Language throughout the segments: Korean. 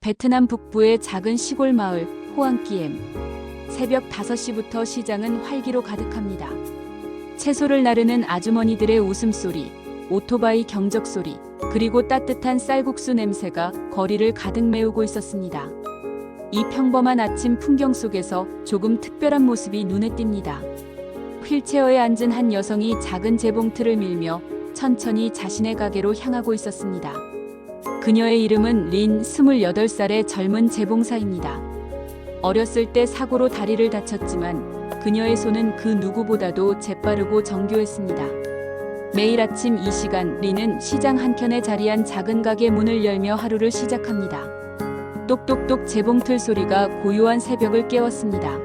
베트남 북부의 작은 시골 마을 호앙키엠. 새벽 5시부터 시장은 활기로 가득합니다. 채소를 나르는 아주머니들의 웃음소리, 오토바이 경적소리, 그리고 따뜻한 쌀국수 냄새가 거리를 가득 메우고 있었습니다. 이 평범한 아침 풍경 속에서 조금 특별한 모습이 눈에 띕니다. 휠체어에 앉은 한 여성이 작은 재봉틀을 밀며 천천히 자신의 가게로 향하고 있었습니다. 그녀의 이름은 린, 28살의 젊은 재봉사입니다. 어렸을 때 사고로 다리를 다쳤지만 그녀의 손은 그 누구보다도 재빠르고 정교했습니다. 매일 아침 이 시간 린은 시장 한켠에 자리한 작은 가게 문을 열며 하루를 시작합니다. 똑똑똑 재봉틀 소리가 고요한 새벽을 깨웠습니다.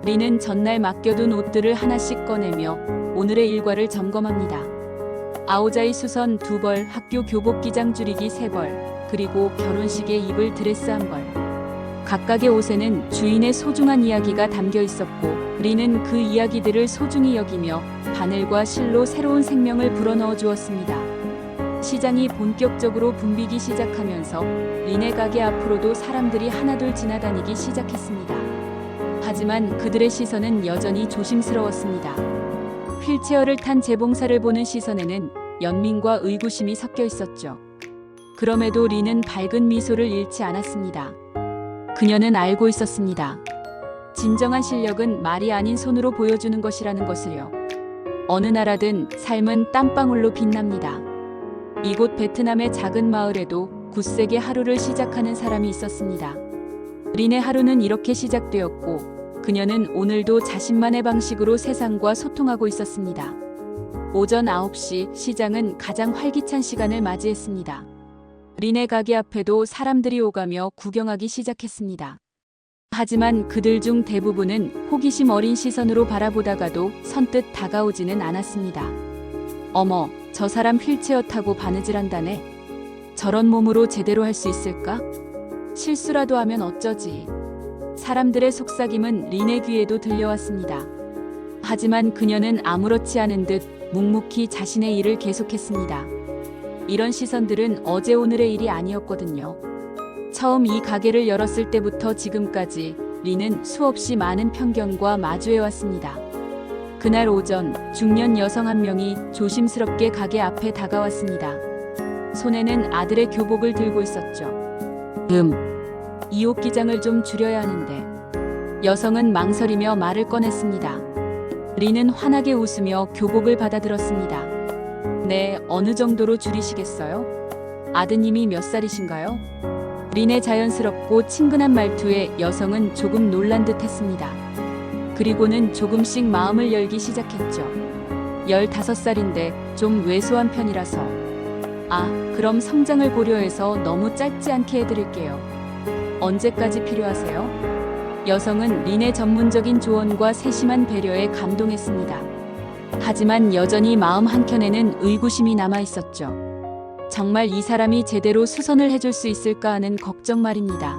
린은 전날 맡겨둔 옷들을 하나씩 꺼내며 오늘의 일과를 점검합니다. 아오자이 수선 2벌, 학교 교복 기장 줄이기 3벌, 그리고 결혼식에 입을 드레스 1벌. 각각의 옷에는 주인의 소중한 이야기가 담겨 있었고 린은 그 이야기들을 소중히 여기며 바늘과 실로 새로운 생명을 불어넣어 주었습니다. 시장이 본격적으로 붐비기 시작하면서 린의 가게 앞으로도 사람들이 하나둘 지나다니기 시작했습니다. 하지만 그들의 시선은 여전히 조심스러웠습니다. 휠체어를 탄 재봉사를 보는 시선에는 연민과 의구심이 섞여 있었죠. 그럼에도 린은 밝은 미소를 잃지 않았습니다. 그녀는 알고 있었습니다. 진정한 실력은 말이 아닌 손으로 보여주는 것이라는 것을요. 어느 나라든 삶은 땀방울로 빛납니다. 이곳 베트남의 작은 마을에도 굳세게 하루를 시작하는 사람이 있었습니다. 린의 하루는 이렇게 시작되었고 그녀는 오늘도 자신만의 방식으로 세상과 소통하고 있었습니다. 오전 9시 시장은 가장 활기찬 시간을 맞이했습니다. 린의 가게 앞에도 사람들이 오가며 구경하기 시작했습니다. 하지만 그들 중 대부분은 호기심 어린 시선으로 바라보다가도 선뜻 다가오지는 않았습니다. 어머, 저 사람 휠체어 타고 바느질한다네. 저런 몸으로 제대로 할 수 있을까? 실수라도 하면 어쩌지? 사람들의 속삭임은 린의 귀에도 들려왔습니다. 하지만 그녀는 아무렇지 않은 듯 묵묵히 자신의 일을 계속했습니다. 이런 시선들은 어제 오늘의 일이 아니었거든요. 처음 이 가게를 열었을 때부터 지금까지 린은 수없이 많은 편견과 마주해왔습니다. 그날 오전 중년 여성 한 명이 조심스럽게 가게 앞에 다가왔습니다. 손에는 아들의 교복을 들고 있었죠. 이 옷 기장을 좀 줄여야 하는데. 여성은 망설이며 말을 꺼냈습니다. 린은 환하게 웃으며 교복을 받아들었습니다. 네, 어느 정도로 줄이시겠어요? 아드님이 몇 살이신가요? 린의 자연스럽고 친근한 말투에 여성은 조금 놀란 듯 했습니다. 그리고는 조금씩 마음을 열기 시작했죠. 15살인데 좀 왜소한 편이라서. 그럼 성장을 고려해서 너무 짧지 않게 해드릴게요. 언제까지 필요하세요? 여성은 린의 전문적인 조언과 세심한 배려에 감동했습니다. 하지만 여전히 마음 한켠에는 의구심이 남아 있었죠. 정말 이 사람이 제대로 수선을 해줄 수 있을까 하는 걱정 말입니다.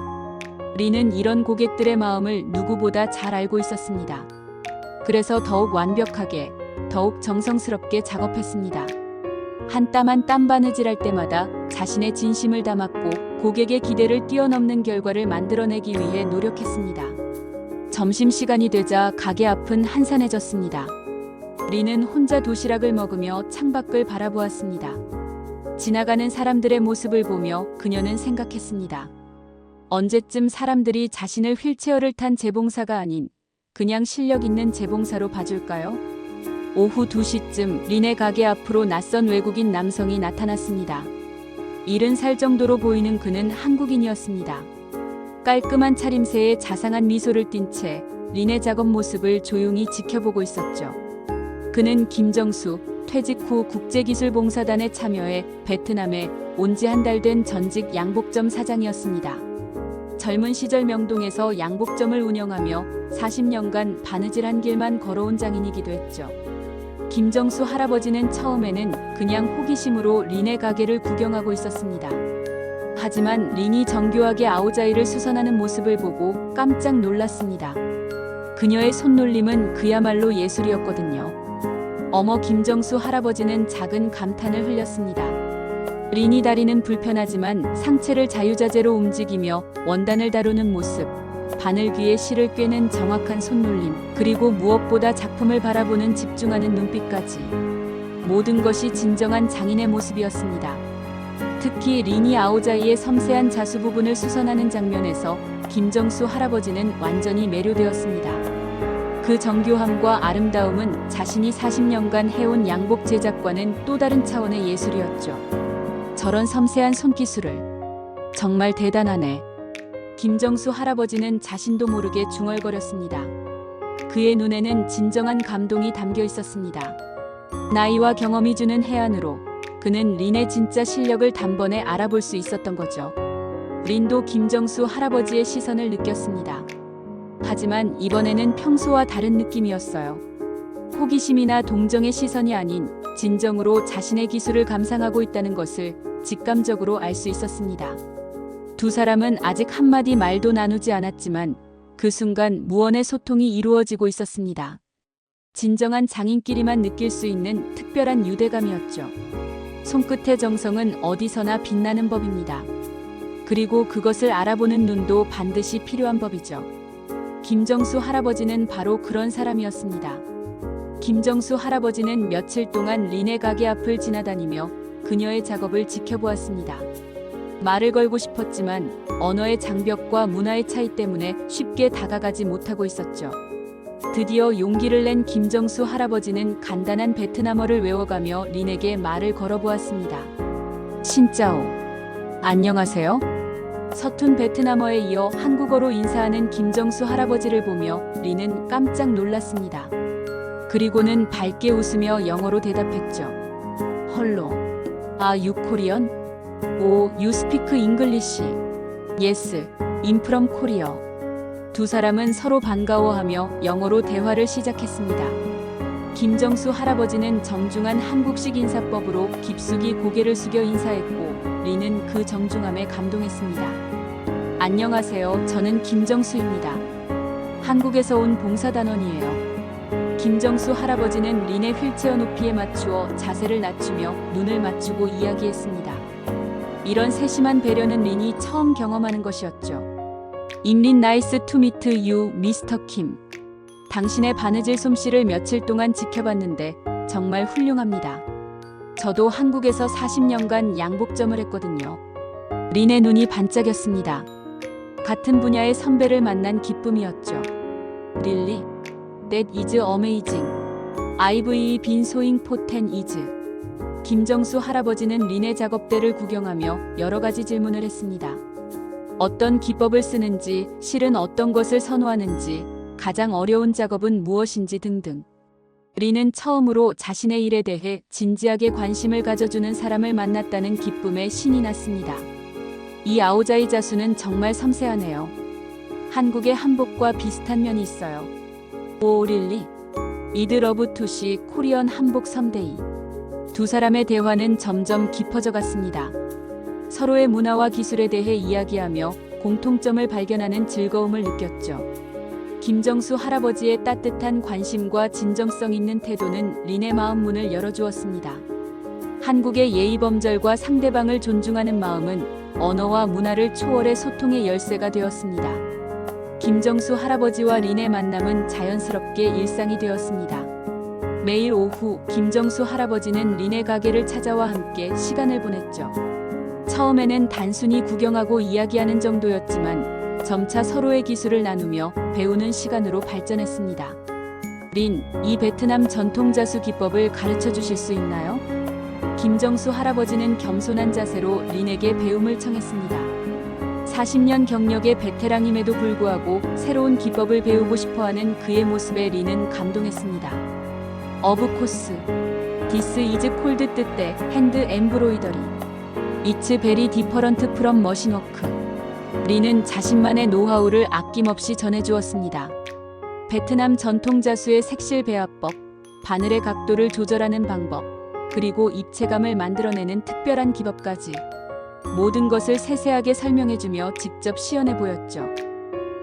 린은 이런 고객들의 마음을 누구보다 잘 알고 있었습니다. 그래서 더욱 완벽하게, 더욱 정성스럽게 작업했습니다. 한 땀 한 땀 바느질할 때마다 자신의 진심을 담았고 고객의 기대를 뛰어넘는 결과를 만들어내기 위해 노력했습니다. 점심시간이 되자 가게 앞은 한산해졌습니다. 린은 혼자 도시락을 먹으며 창밖을 바라보았습니다. 지나가는 사람들의 모습을 보며 그녀는 생각했습니다. 언제쯤 사람들이 자신을 휠체어를 탄 재봉사가 아닌 그냥 실력 있는 재봉사로 봐줄까요? 오후 2시쯤 린의 가게 앞으로 낯선 외국인 남성이 나타났습니다. 70살 정도로 보이는 그는 한국인이었습니다. 깔끔한 차림새에 자상한 미소를 띤 채 린의 작업 모습을 조용히 지켜보고 있었죠. 그는 김정수, 퇴직 후 국제기술봉사단에 참여해 베트남에 온 지 한 달 된 전직 양복점 사장이었습니다. 젊은 시절 명동에서 양복점을 운영하며 40년간 바느질한 길만 걸어온 장인이기도 했죠. 김정수 할아버지는 처음에는 그냥 호기심으로 린의 가게를 구경하고 있었습니다. 하지만 린이 정교하게 아오자이를 수선하는 모습을 보고 깜짝 놀랐습니다. 그녀의 손놀림은 그야말로 예술이었거든요. 어머, 김정수 할아버지는 작은 감탄을 흘렸습니다. 린이 다리는 불편하지만 상체를 자유자재로 움직이며 원단을 다루는 모습, 바늘 귀에 실을 꿰는 정확한 손놀림, 그리고 무엇보다 작품을 바라보는 집중하는 눈빛까지 모든 것이 진정한 장인의 모습이었습니다. 특히 린이 아오자이의 섬세한 자수 부분을 수선하는 장면에서 김정수 할아버지는 완전히 매료되었습니다. 그 정교함과 아름다움은 자신이 40년간 해온 양복 제작과는 또 다른 차원의 예술이었죠. 저런 섬세한 손기술을 정말 대단하네. 김정수 할아버지는 자신도 모르게 중얼거렸습니다. 그의 눈에는 진정한 감동이 담겨 있었습니다. 나이와 경험이 주는 해안으로 그는 린의 진짜 실력을 단번에 알아볼 수 있었던 거죠. 린도 김정수 할아버지의 시선을 느꼈습니다. 하지만 이번에는 평소와 다른 느낌이었어요. 호기심이나 동정의 시선이 아닌 진정으로 자신의 기술을 감상하고 있다는 것을 직감적으로 알 수 있었습니다. 두 사람은 아직 한마디 말도 나누지 않았지만 그 순간 무언의 소통이 이루어지고 있었습니다. 진정한 장인끼리만 느낄 수 있는 특별한 유대감이었죠. 손끝의 정성은 어디서나 빛나는 법입니다. 그리고 그것을 알아보는 눈도 반드시 필요한 법이죠. 김정수 할아버지는 바로 그런 사람이었습니다. 김정수 할아버지는 며칠 동안 린의 가게 앞을 지나다니며 그녀의 작업을 지켜보았습니다. 말을 걸고 싶었지만 언어의 장벽과 문화의 차이 때문에 쉽게 다가가지 못하고 있었죠. 드디어 용기를 낸 김정수 할아버지는 간단한 베트남어를 외워가며 린에게 말을 걸어보았습니다. 신짜오. 안녕하세요. 서툰 베트남어에 이어 한국어로 인사하는 김정수 할아버지를 보며 린은 깜짝 놀랐습니다. 그리고는 밝게 웃으며 영어로 대답했죠. 헐로. 아, you Korean? 오, you speak English? Yes, I'm from Korea. 두 사람은 서로 반가워하며 영어로 대화를 시작했습니다. 김정수 할아버지는 정중한 한국식 인사법으로 깊숙이 고개를 숙여 인사했고 린은 그 정중함에 감동했습니다. 안녕하세요. 저는 김정수입니다. 한국에서 온 봉사단원이에요. 김정수 할아버지는 린의 휠체어 높이에 맞추어 자세를 낮추며 눈을 맞추고 이야기했습니다. 이런 세심한 배려는 린이 처음 경험하는 것이었죠. 임린 나이스 투 미트 유 미스터 킴. 당신의 바느질 솜씨를 며칠 동안 지켜봤는데 정말 훌륭합니다. 저도 한국에서 40년간 양복점을 했거든요. 린의 눈이 반짝였습니다. 같은 분야의 선배를 만난 기쁨이었죠. Really? That is amazing. I've been sewing for 10 years. 김정수 할아버지는 린의 작업대를 구경하며 여러 가지 질문을 했습니다. 어떤 기법을 쓰는지, 실은 어떤 것을 선호하는지, 가장 어려운 작업은 무엇인지 등등. 린은 처음으로 자신의 일에 대해 진지하게 관심을 가져주는 사람을 만났다는 기쁨에 신이 났습니다. 이 아오자이 자수는 정말 섬세하네요. 한국의 한복과 비슷한 면이 있어요. 오, 릴리? 이드 러브 투시 코리언 한복 썸데이. 두 사람의 대화는 점점 깊어져 갔습니다. 서로의 문화와 기술에 대해 이야기하며 공통점을 발견하는 즐거움을 느꼈죠. 김정수 할아버지의 따뜻한 관심과 진정성 있는 태도는 린의 마음 문을 열어주었습니다. 한국의 예의범절과 상대방을 존중하는 마음은 언어와 문화를 초월해 소통의 열쇠가 되었습니다. 김정수 할아버지와 린의 만남은 자연스럽게 일상이 되었습니다. 매일 오후 김정수 할아버지는 린의 가게를 찾아와 함께 시간을 보냈죠. 처음에는 단순히 구경하고 이야기하는 정도였지만 점차 서로의 기술을 나누며 배우는 시간으로 발전했습니다. 린, 이 베트남 전통 자수 기법을 가르쳐 주실 수 있나요? 김정수 할아버지는 겸손한 자세로 린에게 배움을 청했습니다. 40년 경력의 베테랑임에도 불구하고 새로운 기법을 배우고 싶어하는 그의 모습에 린은 감동했습니다. Of course. This is called 뜻대 hand embroidery. It's very different from machine work. 린은 자신만의 노하우를 아낌없이 전해주었습니다. 베트남 전통 자수의 색실 배합법, 바늘의 각도를 조절하는 방법, 그리고 입체감을 만들어내는 특별한 기법까지 모든 것을 세세하게 설명해주며 직접 시연해 보였죠.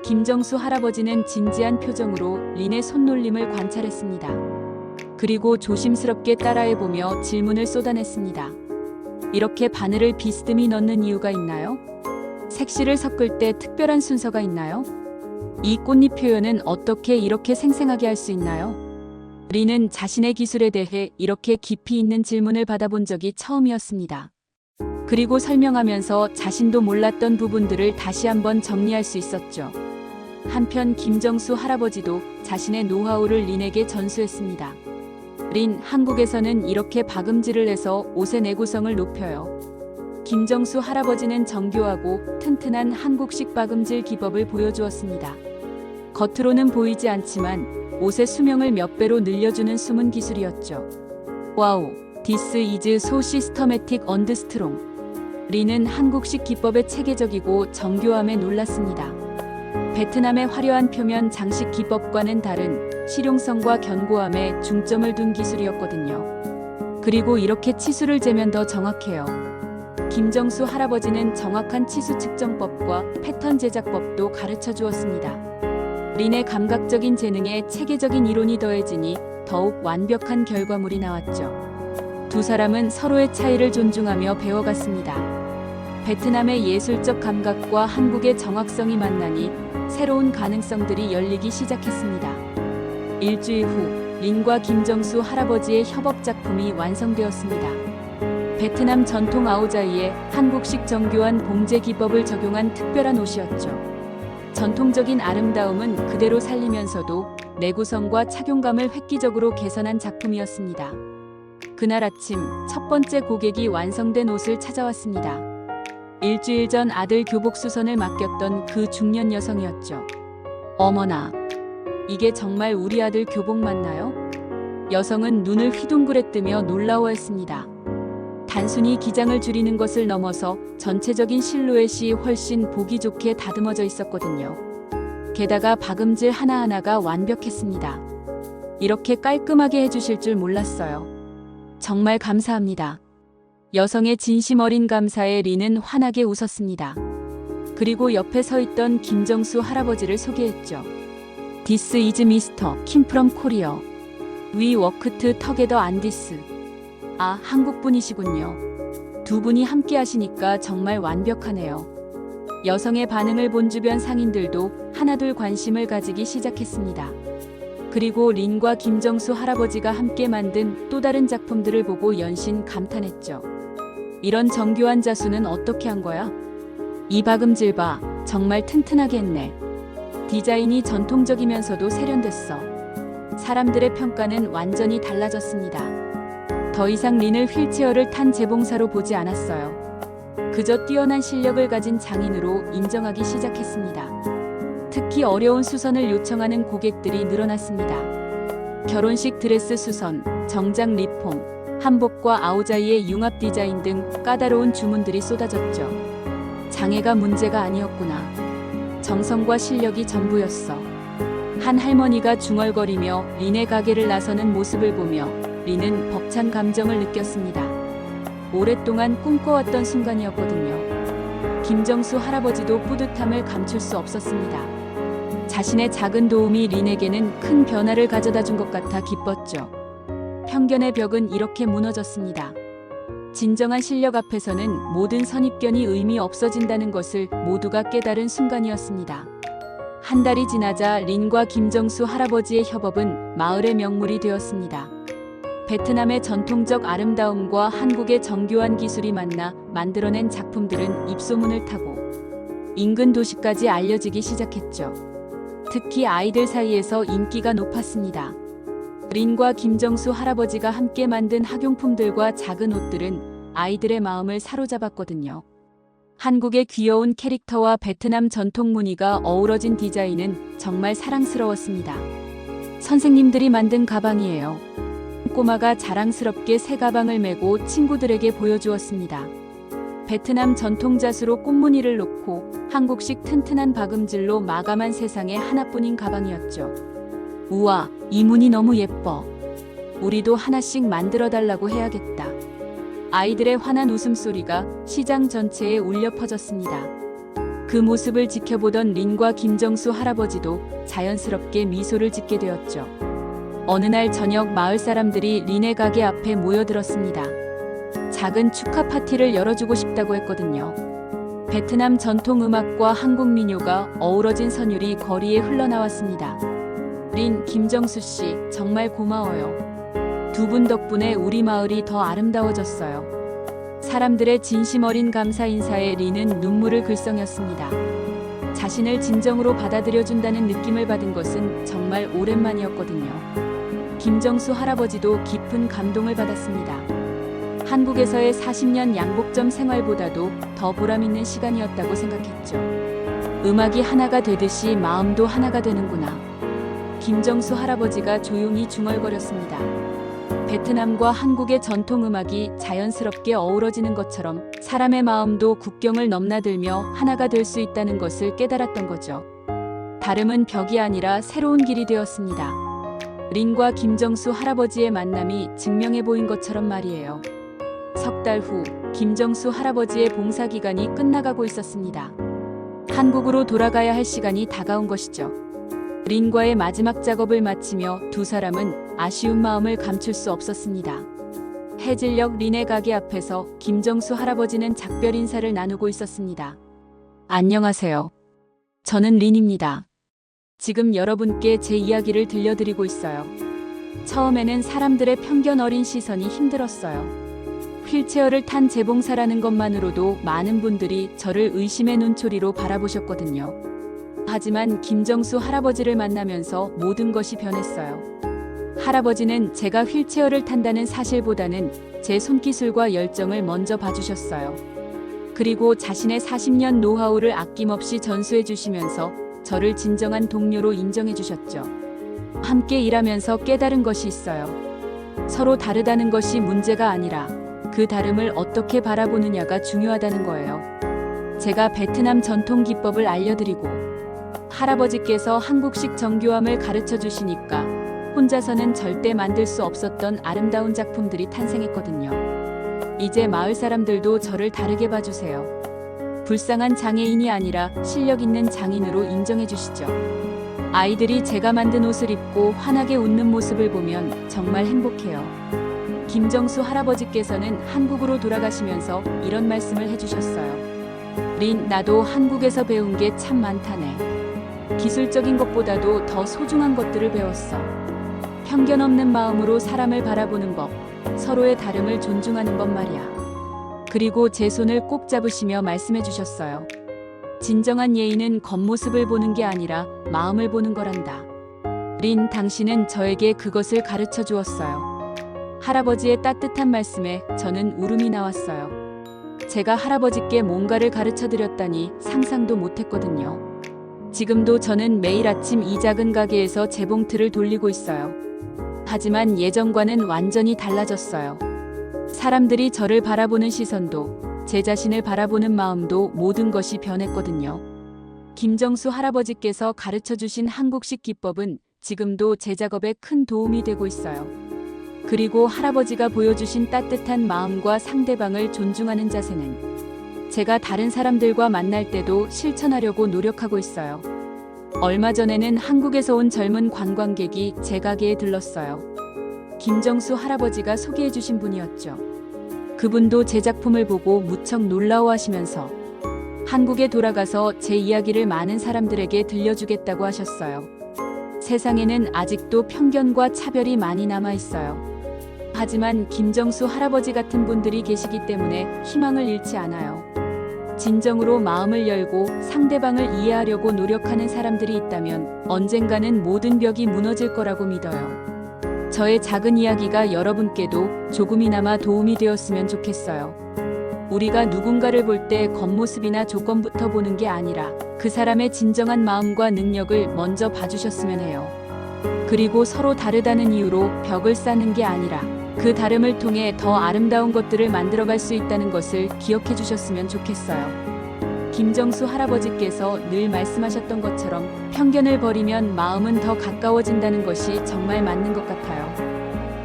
김정수 할아버지는 진지한 표정으로 린의 손놀림을 관찰했습니다. 그리고 조심스럽게 따라해보며 질문을 쏟아냈습니다. 이렇게 바늘을 비스듬히 넣는 이유가 있나요? 색실을 섞을 때 특별한 순서가 있나요? 이 꽃잎 표현은 어떻게 이렇게 생생하게 할 수 있나요? 린은 자신의 기술에 대해 이렇게 깊이 있는 질문을 받아본 적이 처음이었습니다. 그리고 설명하면서 자신도 몰랐던 부분들을 다시 한번 정리할 수 있었죠. 한편 김정수 할아버지도 자신의 노하우를 린에게 전수했습니다. 린, 한국에서는 이렇게 박음질을 해서 옷의 내구성을 높여요. 김정수 할아버지는 정교하고 튼튼한 한국식 박음질 기법을 보여주었습니다. 겉으로는 보이지 않지만 옷의 수명을 몇 배로 늘려주는 숨은 기술이었죠. 와우, this is so systematic and strong. 린은 한국식 기법의 체계적이고 정교함에 놀랐습니다. 베트남의 화려한 표면 장식 기법과는 다른 실용성과 견고함에 중점을 둔 기술이었거든요. 그리고 이렇게 치수를 재면 더 정확해요. 김정수 할아버지는 정확한 치수 측정법과 패턴 제작법도 가르쳐 주었습니다. 린의 감각적인 재능에 체계적인 이론이 더해지니 더욱 완벽한 결과물이 나왔죠. 두 사람은 서로의 차이를 존중하며 배워갔습니다. 베트남의 예술적 감각과 한국의 정확성이 만나니 새로운 가능성들이 열리기 시작했습니다. 일주일 후 린과 김정수 할아버지의 협업 작품이 완성되었습니다. 베트남 전통 아오자이에 한국식 정교한 봉제 기법을 적용한 특별한 옷이었죠. 전통적인 아름다움은 그대로 살리면서도 내구성과 착용감을 획기적으로 개선한 작품이었습니다. 그날 아침 첫 번째 고객이 완성된 옷을 찾아왔습니다. 일주일 전 아들 교복 수선을 맡겼던 그 중년 여성이었죠. 어머나, 이게 정말 우리 아들 교복 맞나요? 여성은 눈을 휘둥그레뜨며 놀라워했습니다. 단순히 기장을 줄이는 것을 넘어서 전체적인 실루엣이 훨씬 보기 좋게 다듬어져 있었거든요. 게다가 박음질 하나하나가 완벽했습니다. 이렇게 깔끔하게 해주실 줄 몰랐어요. 정말 감사합니다. 여성의 진심 어린 감사에 린은 환하게 웃었습니다. 그리고 옆에 서 있던 김정수 할아버지를 소개했죠. This is Mr. Kim from Korea. We worked together on this. 아, 한국 분이시군요. 두 분이 함께 하시니까 정말 완벽하네요. 여성의 반응을 본 주변 상인들도 하나둘 관심을 가지기 시작했습니다. 그리고 린과 김정수 할아버지가 함께 만든 또 다른 작품들을 보고 연신 감탄했죠. 이런 정교한 자수는 어떻게 한 거야? 이 박음질 봐, 정말 튼튼하게 했네. 디자인이 전통적이면서도 세련됐어. 사람들의 평가는 완전히 달라졌습니다. 더 이상 린을 휠체어를 탄 재봉사로 보지 않았어요. 그저 뛰어난 실력을 가진 장인으로 인정하기 시작했습니다. 특히 어려운 수선을 요청하는 고객들이 늘어났습니다. 결혼식 드레스 수선, 정장 리폼, 한복과 아오자이의 융합 디자인 등 까다로운 주문들이 쏟아졌죠. 장애가 문제가 아니었구나. 정성과 실력이 전부였어. 한 할머니가 중얼거리며 린의 가게를 나서는 모습을 보며 린은 벅찬 감정을 느꼈습니다. 오랫동안 꿈꿔왔던 순간이었거든요. 김정수 할아버지도 뿌듯함을 감출 수 없었습니다. 자신의 작은 도움이 린에게는 큰 변화를 가져다 준 것 같아 기뻤죠. 편견의 벽은 이렇게 무너졌습니다. 진정한 실력 앞에서는 모든 선입견이 의미 없어진다는 것을 모두가 깨달은 순간이었습니다. 한 달이 지나자 린과 김정수 할아버지의 협업은 마을의 명물이 되었습니다. 베트남의 전통적 아름다움과 한국의 정교한 기술이 만나 만들어낸 작품들은 입소문을 타고 인근 도시까지 알려지기 시작했죠. 특히 아이들 사이에서 인기가 높았습니다. 린과 김정수 할아버지가 함께 만든 학용품들과 작은 옷들은 아이들의 마음을 사로잡았거든요. 한국의 귀여운 캐릭터와 베트남 전통 무늬가 어우러진 디자인은 정말 사랑스러웠습니다. 선생님들이 만든 가방이에요. 꼬마가 자랑스럽게 새 가방을 메고 친구들에게 보여주었습니다. 베트남 전통 자수로 꽃무늬를 놓고 한국식 튼튼한 박음질로 마감한 세상에 하나뿐인 가방이었죠. 우와, 이 무늬 너무 예뻐. 우리도 하나씩 만들어 달라고 해야겠다. 아이들의 환한 웃음소리가 시장 전체에 울려 퍼졌습니다. 그 모습을 지켜보던 린과 김정수 할아버지도 자연스럽게 미소를 짓게 되었죠. 어느 날 저녁 마을 사람들이 린의 가게 앞에 모여들었습니다. 작은 축하 파티를 열어주고 싶다고 했거든요. 베트남 전통 음악과 한국 민요가 어우러진 선율이 거리에 흘러나왔습니다. 린, 김정수 씨, 정말 고마워요. 두 분 덕분에 우리 마을이 더 아름다워졌어요. 사람들의 진심 어린 감사 인사에 린은 눈물을 글썽였습니다. 자신을 진정으로 받아들여준다는 느낌을 받은 것은 정말 오랜만이었거든요. 김정수 할아버지도 깊은 감동을 받았습니다. 한국에서의 40년 양복점 생활보다도 더 보람있는 시간이었다고 생각했죠. 음악이 하나가 되듯이 마음도 하나가 되는구나. 김정수 할아버지가 조용히 중얼거렸습니다. 베트남과 한국의 전통 음악이 자연스럽게 어우러지는 것처럼 사람의 마음도 국경을 넘나들며 하나가 될 수 있다는 것을 깨달았던 거죠. 다름은 벽이 아니라 새로운 길이 되었습니다. 린과 김정수 할아버지의 만남이 증명해 보인 것처럼 말이에요. 석 달 후 김정수 할아버지의 봉사 기간이 끝나가고 있었습니다. 한국으로 돌아가야 할 시간이 다가온 것이죠. 린과의 마지막 작업을 마치며 두 사람은 아쉬운 마음을 감출 수 없었습니다. 해질녘 린의 가게 앞에서 김정수 할아버지는 작별 인사를 나누고 있었습니다. 안녕하세요. 저는 린입니다. 지금 여러분께 제 이야기를 들려드리고 있어요. 처음에는 사람들의 편견 어린 시선이 힘들었어요. 휠체어를 탄 재봉사라는 것만으로도 많은 분들이 저를 의심의 눈초리로 바라보셨거든요. 하지만 김정수 할아버지를 만나면서 모든 것이 변했어요. 할아버지는 제가 휠체어를 탄다는 사실보다는 제 손기술과 열정을 먼저 봐주셨어요. 그리고 자신의 40년 노하우를 아낌없이 전수해 주시면서 저를 진정한 동료로 인정해 주셨죠. 함께 일하면서 깨달은 것이 있어요. 서로 다르다는 것이 문제가 아니라 그 다름을 어떻게 바라보느냐가 중요하다는 거예요. 제가 베트남 전통 기법을 알려드리고 할아버지께서 한국식 정교함을 가르쳐 주시니까 혼자서는 절대 만들 수 없었던 아름다운 작품들이 탄생했거든요. 이제 마을 사람들도 저를 다르게 봐주세요. 불쌍한 장애인이 아니라 실력 있는 장인으로 인정해 주시죠. 아이들이 제가 만든 옷을 입고 환하게 웃는 모습을 보면 정말 행복해요. 김정수 할아버지께서는 한국으로 돌아가시면서 이런 말씀을 해주셨어요. 린, 나도 한국에서 배운 게 참 많다네. 기술적인 것보다도 더 소중한 것들을 배웠어. 편견 없는 마음으로 사람을 바라보는 법, 서로의 다름을 존중하는 법 말이야. 그리고 제 손을 꼭 잡으시며 말씀해 주셨어요. 진정한 예의는 겉모습을 보는 게 아니라 마음을 보는 거란다. 린, 당신은 저에게 그것을 가르쳐 주었어요. 할아버지의 따뜻한 말씀에 저는 울음이 나왔어요. 제가 할아버지께 뭔가를 가르쳐 드렸다니 상상도 못했거든요. 지금도 저는 매일 아침 이 작은 가게에서 재봉틀을 돌리고 있어요. 하지만 예전과는 완전히 달라졌어요. 사람들이 저를 바라보는 시선도 제 자신을 바라보는 마음도 모든 것이 변했거든요. 김정수 할아버지께서 가르쳐 주신 한국식 기법은 지금도 제 작업에 큰 도움이 되고 있어요. 그리고 할아버지가 보여주신 따뜻한 마음과 상대방을 존중하는 자세는 제가 다른 사람들과 만날 때도 실천하려고 노력하고 있어요. 얼마 전에는 한국에서 온 젊은 관광객이 제 가게에 들렀어요. 김정수 할아버지가 소개해 주신 분이었죠. 그분도 제 작품을 보고 무척 놀라워하시면서 한국에 돌아가서 제 이야기를 많은 사람들에게 들려주겠다고 하셨어요. 세상에는 아직도 편견과 차별이 많이 남아 있어요. 하지만 김정수 할아버지 같은 분들이 계시기 때문에 희망을 잃지 않아요. 진정으로 마음을 열고 상대방을 이해하려고 노력하는 사람들이 있다면 언젠가는 모든 벽이 무너질 거라고 믿어요. 저의 작은 이야기가 여러분께도 조금이나마 도움이 되었으면 좋겠어요. 우리가 누군가를 볼 때 겉모습이나 조건부터 보는 게 아니라 그 사람의 진정한 마음과 능력을 먼저 봐주셨으면 해요. 그리고 서로 다르다는 이유로 벽을 쌓는 게 아니라 그 다름을 통해 더 아름다운 것들을 만들어갈 수 있다는 것을 기억해 주셨으면 좋겠어요. 김정수 할아버지께서 늘 말씀하셨던 것처럼 편견을 버리면 마음은 더 가까워진다는 것이 정말 맞는 것 같아요.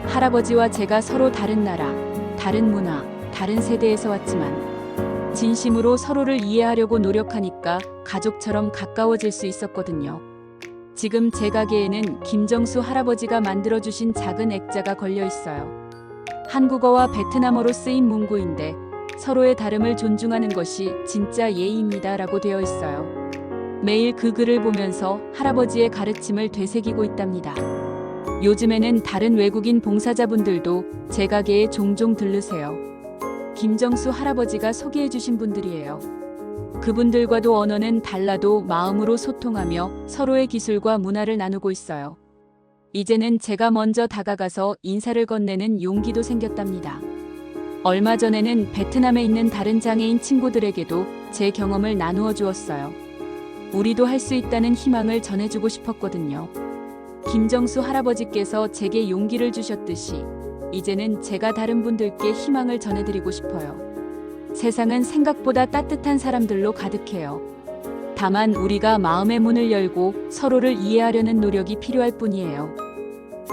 할아버지와 제가 서로 다른 나라, 다른 문화, 다른 세대에서 왔지만 진심으로 서로를 이해하려고 노력하니까 가족처럼 가까워질 수 있었거든요. 지금 제 가게에는 김정수 할아버지가 만들어주신 작은 액자가 걸려 있어요. 한국어와 베트남어로 쓰인 문구인데 서로의 다름을 존중하는 것이 진짜 예의입니다라고 되어 있어요. 매일 그 글을 보면서 할아버지의 가르침을 되새기고 있답니다. 요즘에는 다른 외국인 봉사자분들도 제 가게에 종종 들르세요. 김정수 할아버지가 소개해 주신 분들이에요. 그분들과도 언어는 달라도 마음으로 소통하며 서로의 기술과 문화를 나누고 있어요. 이제는 제가 먼저 다가가서 인사를 건네는 용기도 생겼답니다. 얼마 전에는 베트남에 있는 다른 장애인 친구들에게도 제 경험을 나누어 주었어요. 우리도 할 수 있다는 희망을 전해주고 싶었거든요. 김정수 할아버지께서 제게 용기를 주셨듯이 이제는 제가 다른 분들께 희망을 전해드리고 싶어요. 세상은 생각보다 따뜻한 사람들로 가득해요. 다만 우리가 마음의 문을 열고 서로를 이해하려는 노력이 필요할 뿐이에요.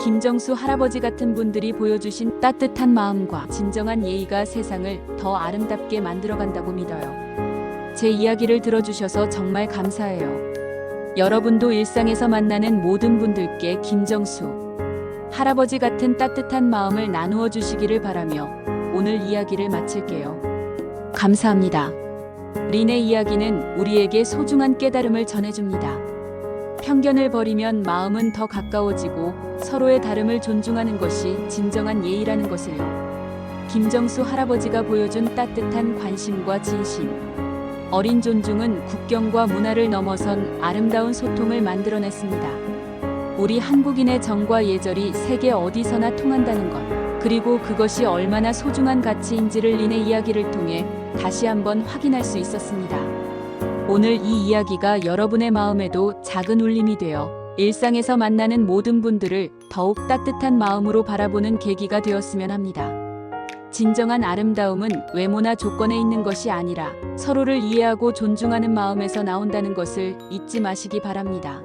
김정수 할아버지 같은 분들이 보여주신 따뜻한 마음과 진정한 예의가 세상을 더 아름답게 만들어간다고 믿어요. 제 이야기를 들어주셔서 정말 감사해요. 여러분도 일상에서 만나는 모든 분들께 김정수 할아버지 같은 따뜻한 마음을 나누어 주시기를 바라며 오늘 이야기를 마칠게요. 감사합니다. 린의 이야기는 우리에게 소중한 깨달음을 전해줍니다. 편견을 버리면 마음은 더 가까워지고 서로의 다름을 존중하는 것이 진정한 예의라는 것을요. 김정수 할아버지가 보여준 따뜻한 관심과 진심. 어린 존중은 국경과 문화를 넘어선 아름다운 소통을 만들어냈습니다. 우리 한국인의 정과 예절이 세계 어디서나 통한다는 것, 그리고 그것이 얼마나 소중한 가치인지를 린의 이야기를 통해 다시 한번 확인할 수 있었습니다. 오늘 이 이야기가 여러분의 마음에도 작은 울림이 되어 일상에서 만나는 모든 분들을 더욱 따뜻한 마음으로 바라보는 계기가 되었으면 합니다. 진정한 아름다움은 외모나 조건에 있는 것이 아니라 서로를 이해하고 존중하는 마음에서 나온다는 것을 잊지 마시기 바랍니다.